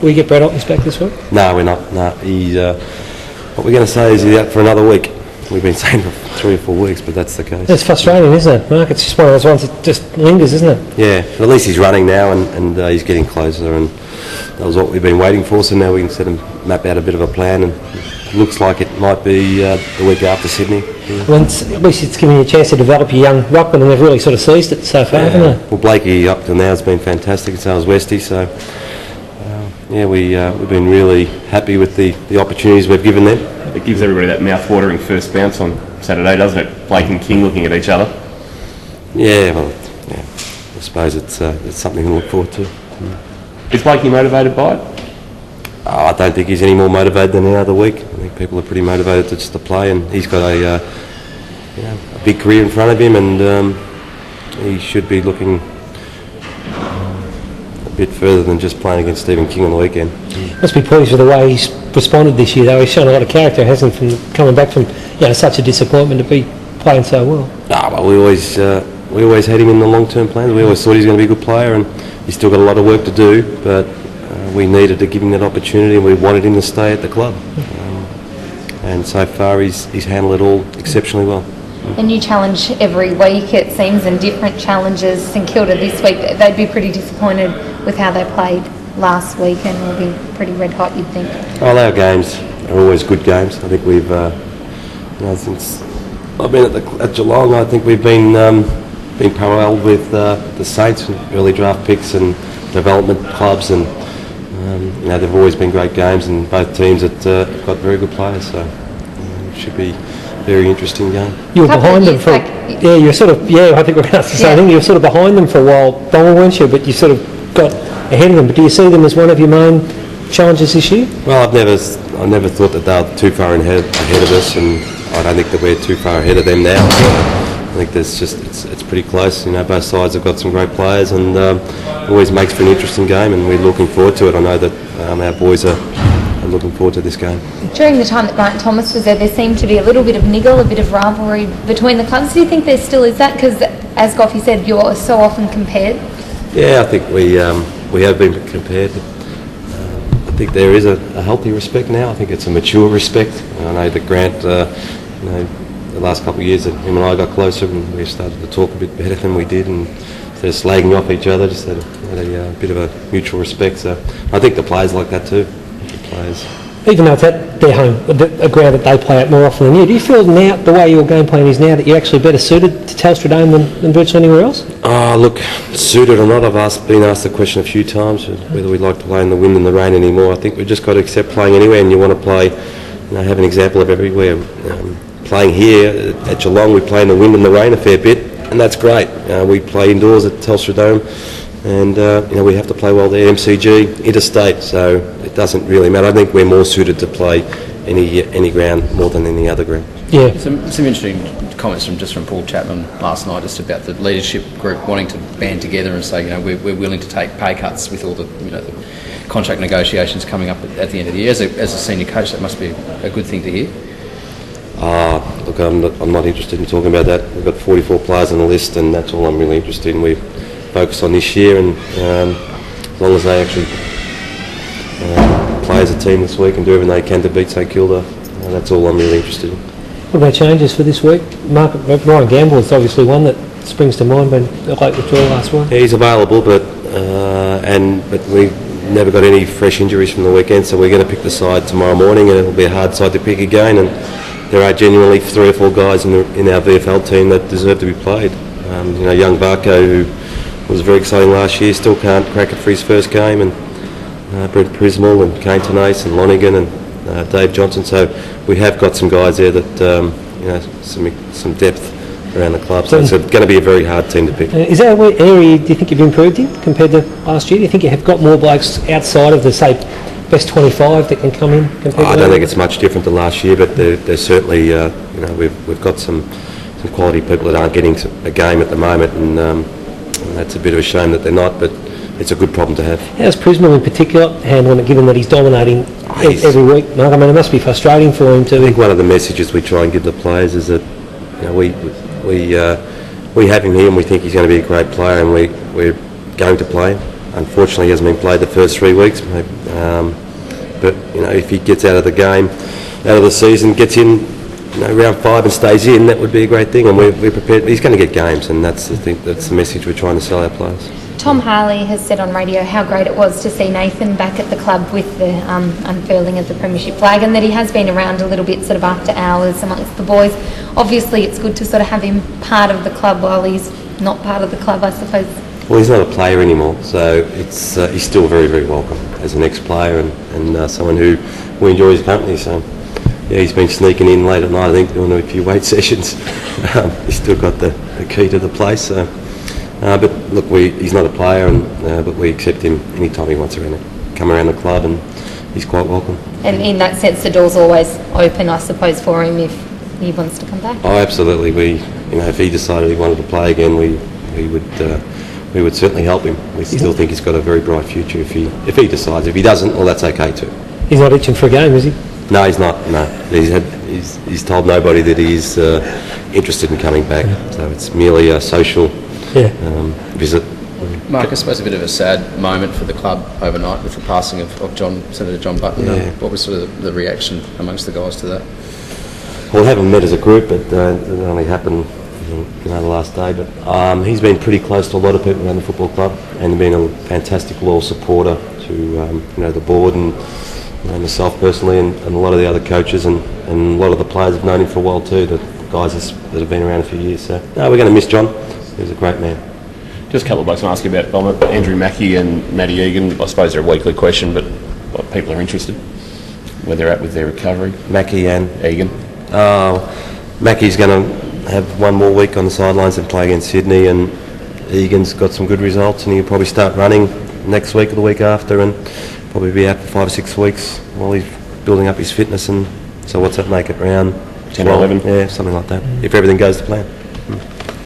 Will you get Brad Hopkins back this week? No, we're not. No, he's. What we're going to say is he's out for another week. We've been saying for 3 or 4 weeks, but that's the case. It's frustrating, isn't it, Mark? It's just one of those ones that just lingers, isn't it? Yeah, but at least he's running now and he's getting closer, and that was what we've been waiting for, so now we can set him, map out a bit of a plan, and it looks like it might be the week after Sydney. Yeah. Well, at least it's giving you a chance to develop your young ruckman, and they've really sort of seized it so far, haven't they? Well, Blakey up to now has been fantastic, and so has Westy, so we've been really happy with the opportunities we've given them. It gives everybody that mouth-watering first bounce on Saturday, doesn't it? Blake and King looking at each other. Yeah, well, yeah. I suppose it's something to look forward to. Is Blakey motivated by it? I don't think he's any more motivated than any other week. I think people are pretty motivated just to play, and he's got a big career in front of him, and he should be looking a bit further than just playing against Stephen King on the weekend. Must be pleased with the way he's responded this year, though. He's shown a lot of character, hasn't he, from coming back from such a disappointment to be playing so well. Well, we always had him in the long-term plans. We always thought he was going to be a good player, and he's still got a lot of work to do, but we needed to give him that opportunity, and we wanted him to stay at the club. And so far he's handled it all exceptionally well. A new challenge every week, it seems, and different challenges. St Kilda this week, they'd be pretty disappointed with how they played last week, and will be pretty red hot, you'd think. Well, our games are always good games. I think we've, since I've been at Geelong, I think we've been paralleled with the Saints, early draft picks and development clubs, and they've always been great games, and both teams have got very good players, so it should be a very interesting game. You were behind them for I think we're going to ask the same thing. You were sort of behind them for a while, Donald, weren't you? But you sort of got ahead of them. But do you see them as one of your main challenges this year? Well, I never thought that they were too far ahead of us, and I don't think that we're too far ahead of them now. I think it's pretty close. Both sides have got some great players, and it always makes for an interesting game, and we're looking forward to it. I know that our boys are looking forward to this game. During the time that Grant Thomas was there seemed to be a little bit of niggle, a bit of rivalry between the clubs. Do you think there still is that? Because, as Goffey said, you're so often compared. Yeah, I think we have been compared. I think there is a healthy respect now. I think it's a mature respect. I know that Grant, the last couple of years that him and I got closer, and we started to talk a bit better than we did, and instead of slagging off each other, just had a bit of a mutual respect. So I think the players like that too. Even though it's at their home, a ground that they play at more often than you, do you feel now, the way your game plan is now, that you're actually better suited to Telstra Dome than virtually anywhere else? Look, suited or not, I've been asked the question a few times whether we'd like to play in the wind and the rain anymore. I think we've just got to accept playing anywhere, and you want to play, have an example of everywhere. Playing here at Geelong, we play in the wind and the rain a fair bit, and that's great. We play indoors at Telstra Dome, and we have to play well there, MCG, interstate, so it doesn't really matter. I think we're more suited to play any ground more than any other ground. Yeah. Some interesting comments from Paul Chapman last night, just about the leadership group wanting to band together and say, we're willing to take pay cuts with all the the contract negotiations coming up at the end of the year. As a senior coach, that must be a good thing to hear. Look, I'm not interested in talking about that. We've got 44 players on the list, and that's all I'm really interested in. We focus on this year, and as long as they actually play as a team this week and do everything they can to beat St Kilda, that's all I'm really interested in. What about changes for this week? Ryan Gamble is obviously one that springs to mind, but a late withdrawal last week. Yeah, he's available, but we never got any fresh injuries from the weekend, so we're going to pick the side tomorrow morning, and it'll be a hard side to pick again. And there are genuinely 3 or 4 guys in our VFL team that deserve to be played. Young Barco, who was very exciting last year, still can't crack it for his first game, and Brent Prismal and Kane Tenace and Lonigan and Dave Johnson. So we have got some guys there that some depth around the club. So it's going to be a very hard team to pick. Is that an area do you think you've improved in compared to last year? Do you think you have got more blokes outside of the best 25 that can come in? I don't think it's much different to last year, but there's certainly we've got some quality people that aren't getting a game at the moment, and that's a bit of a shame that they're not. But it's a good problem to have. How's Prismal in particular handling it, given that he's dominating every week, Mark? I mean, it must be frustrating for him too. I think one of the messages we try and give the players is that we have him here and we think he's going to be a great player, and we're going to play him. Unfortunately, he hasn't been played the first 3 weeks. But if he gets out of the game, out of the season, gets in round 5 and stays in, that would be a great thing. And we're prepared. He's going to get games, and that's the thing. That's the message we're trying to sell our players. Tom Harley has said on radio how great it was to see Nathan back at the club with the unfurling of the premiership flag, and that he has been around a little bit sort of after hours amongst the boys. Obviously it's good to sort of have him part of the club while he's not part of the club, I suppose. Well, he's not a player anymore, so he's still very, very welcome as an ex-player and someone who enjoy his company. So yeah, he's been sneaking in late at night, I think, doing a few weight sessions. He's still got the key to the place. So. But look, he's not a player, but we accept him anytime he wants to come around the club, and he's quite welcome. And in that sense, the door's always open, I suppose, for him if he wants to come back. Oh, absolutely. If he decided he wanted to play again, we would certainly help him. We still think he's got a very bright future if he decides. If he doesn't, well, that's okay too. He's not itching for a game, is he? No, he's not. No, he's told nobody that he's interested in coming back. So it's merely a social. Visit. Mark, I suppose a bit of a sad moment for the club overnight with the passing of Senator John Button. Yeah. What was sort of the reaction amongst the guys to that? Well, we haven't met as a group, but it only happened the last day. But he's been pretty close to a lot of people around the football club and been a fantastic loyal supporter to the board and myself personally and a lot of the other coaches and a lot of the players have known him for a while too, the guys that have been around a few years. So no, we're going to miss John. He was a great man. Just a couple of blokes to ask you about Andrew Mackie and Matty Egan. I suppose they're a weekly question, but people are interested where they're at with their recovery. Mackie and Egan. Mackie's going to have one more week on the sidelines and play against Sydney, and Egan's got some good results, and he'll probably start running next week or the week after, and probably be out for 5 or 6 weeks while he's building up his fitness. And so what's that make it, round 10 or 11? Yeah, something like that, if everything goes to plan.